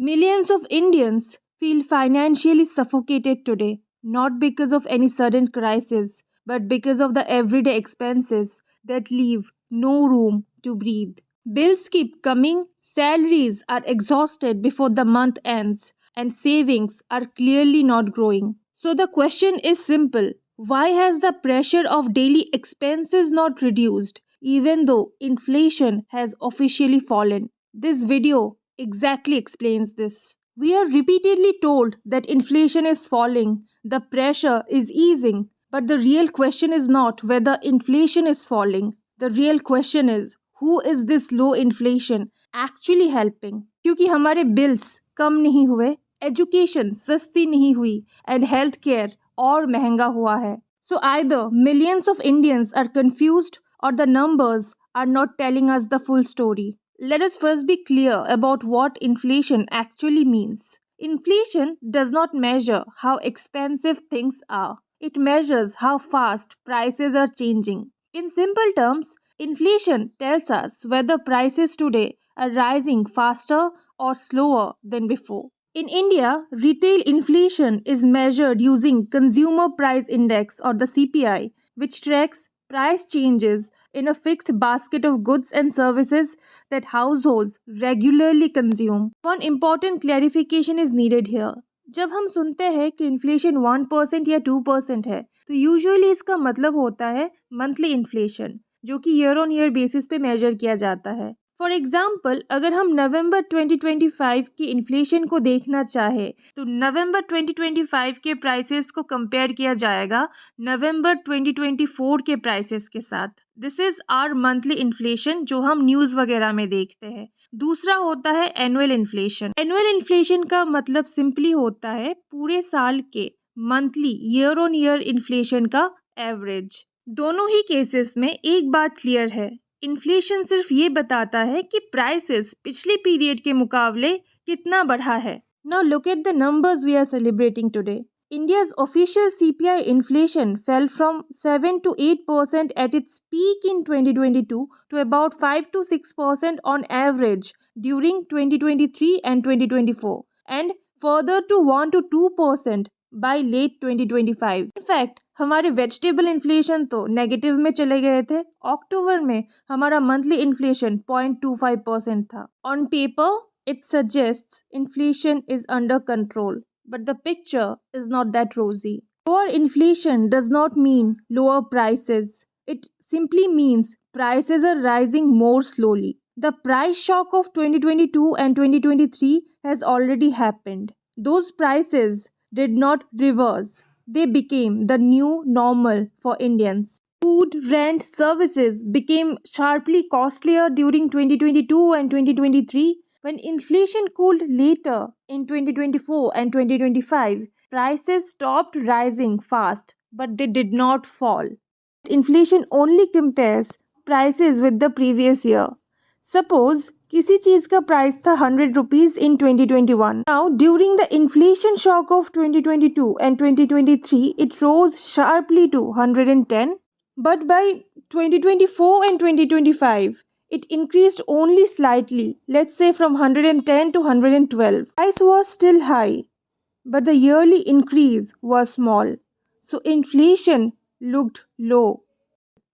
Millions of Indians feel financially suffocated today, not because of any sudden crisis, but because of the everyday expenses that leave no room to breathe. Bills keep coming, salaries are exhausted before the month ends, and savings are clearly not growing. So the question is simple: why has the pressure of daily expenses not reduced, even though inflation has officially fallen? This video exactly explains this. We are repeatedly told that inflation is falling, the pressure is easing, but the real question is not whether inflation is falling. The real question is who is this low inflation actually helping? क्योंकि हमारे bills कम नहीं हुए, education सस्ती नहीं हुई, and health care और महंगा हुआ है. So either millions of Indians are confused or the numbers are not telling us the full story. Let us first be clear about what inflation actually means. Inflation does not measure how expensive things are. It measures how fast prices are changing. In simple terms, inflation tells us whether prices today are rising faster or slower than before. In India, retail inflation is measured using Consumer Price Index or the CPI, which tracks price changes in a fixed basket of goods and services that households regularly consume. One important clarification is needed here. जब हम सुनते हैं कि inflation 1% या 2% है, तो usually इसका मतलब होता है मंथली इन्फ्लेशन, जो कि ईयर ऑन ईयर बेसिस पे मेजर किया जाता है. फॉर एग्जाम्पल, अगर हम नवंबर 2025 की इन्फ्लेशन को देखना चाहे तो नवंबर 2025 के प्राइसेस को कंपेयर किया जाएगा नवंबर 2024 के प्राइसेस के साथ. This is our monthly inflation जो हम न्यूज़ वगैरह में देखते हैं. दूसरा होता है एनुअल इन्फ्लेशन. एनुअल इन्फ्लेशन का मतलब सिंपली होता है पूरे साल के monthly year on year inflation का एवरेज. दोनों ही केसेस में एक बात क्लियर है, इन्फ्लेशन सिर्फ ये बताता है कि प्राइसेस पिछले पीरियड के मुकाबले कितना बढ़ा है. Now look at the numbers we are celebrating today. India's official CPI inflation fell from 7 to 8% at its peak in 2022 to about 5 to 6% on average during 2023 and 2024, and further to 1 to 2% by late 2025. In fact, हमारे vegetable inflation तो negative में चले गए थे. अक्टूबर में हमारा monthly inflation 0.25% था. On paper it suggests inflation is under control, but the picture is not that rosy. Lower inflation does not mean lower prices. It simply means prices are rising more slowly. The price shock of 2022 and 2023 has already happened. Those prices did not reverse. They became the new normal for Indians. Food, rent, services became sharply costlier during 2022 and 2023. When inflation cooled later in 2024 and 2025, prices stopped rising fast, but they did not fall. Inflation only compares prices with the previous year. Suppose किसी चीज़ का price था 100 rupees in 2021. Now, during the inflation shock of 2022 and 2023, it rose sharply to 110. But by 2024 and 2025, it increased only slightly, let's say from 110 to 112. Price was still high, but the yearly increase was small. So inflation looked low.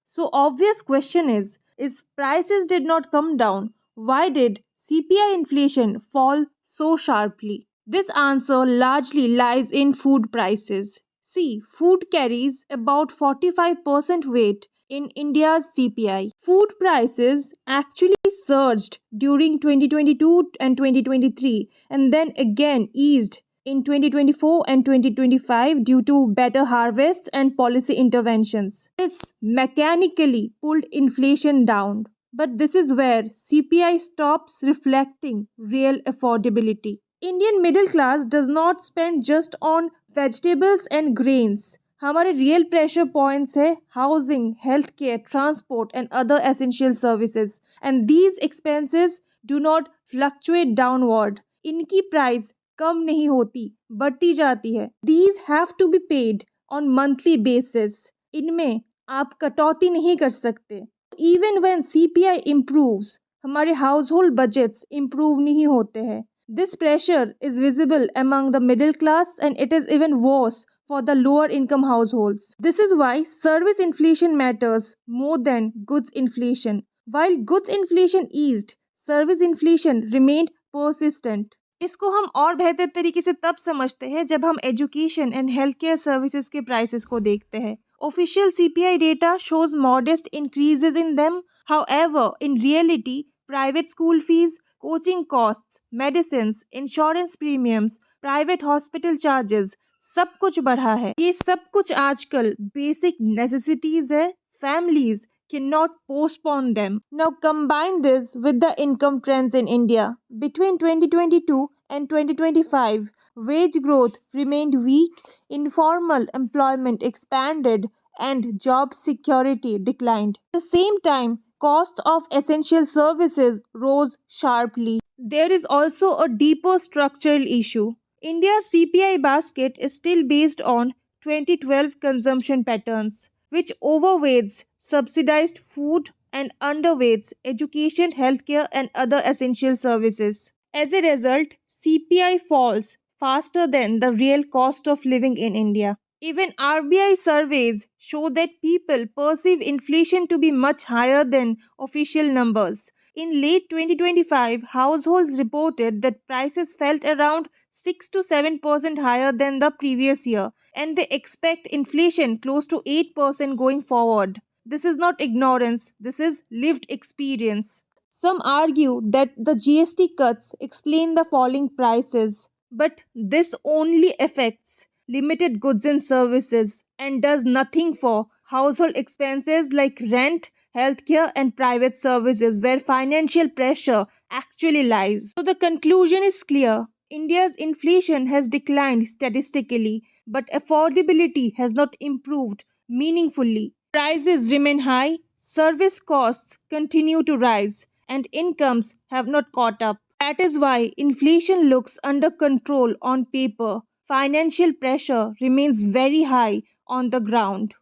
So obvious question is, if prices did not come down, why did CPI inflation fall so sharply? This answer largely lies in food prices. See, food carries about 45% weight in India's CPI. Food prices actually surged during 2022 and 2023 and then again eased in 2024 and 2025 due to better harvests and policy interventions. This mechanically pulled inflation down. But this is where CPI stops reflecting real affordability. Indian middle class does not spend just on vegetables and grains. हमारे real pressure points है housing, healthcare, transport and other essential services. And these expenses do not fluctuate downward. इनकी price कम नहीं होती, बढ़ती जाती है. These have to be paid on monthly basis. इनमें आप कटौती नहीं कर सकते. Even when CPI improves, हमारे household budgets improve नहीं होते हैं. This pressure is visible among the middle class and it is even worse for the lower income households. This is why service inflation matters more than goods inflation. While goods inflation eased, service inflation remained persistent. इसको हम और बेहतर तरीके से तब समझते हैं जब हम education and health care services के प्राइसेस को देखते हैं. Official CPI data shows modest increases in them. However, in reality, private school fees, coaching costs, medicines, insurance premiums, private hospital charges, सब कुछ बढ़ा है. ये सब कुछ आजकल बेसिक नेसेसिटीज है. Families cannot postpone them. Now combine this with the income trends in India. Between 2022 and 2025, wage growth remained weak, informal employment expanded, and job security declined. At the same time, cost of essential services rose sharply. There is also a deeper structural issue. India's CPI basket is still based on 2012 consumption patterns, which overweights subsidized food and underweights education, healthcare, and other essential services. As a result, CPI falls faster than the real cost of living in India. Even RBI surveys show that people perceive inflation to be much higher than official numbers. In late 2025, households reported that prices felt around 6 to 7% higher than the previous year, and they expect inflation close to 8% going forward. This is not ignorance, this is lived experience. Some argue that the GST cuts explain the falling prices, but this only affects limited goods and services and does nothing for household expenses like rent, healthcare, and private services where financial pressure actually lies. So the conclusion is clear. India's inflation has declined statistically, but affordability has not improved meaningfully. Prices remain high, service costs continue to rise, and incomes have not caught up. That is why inflation looks under control on paper. Financial pressure remains very high on the ground.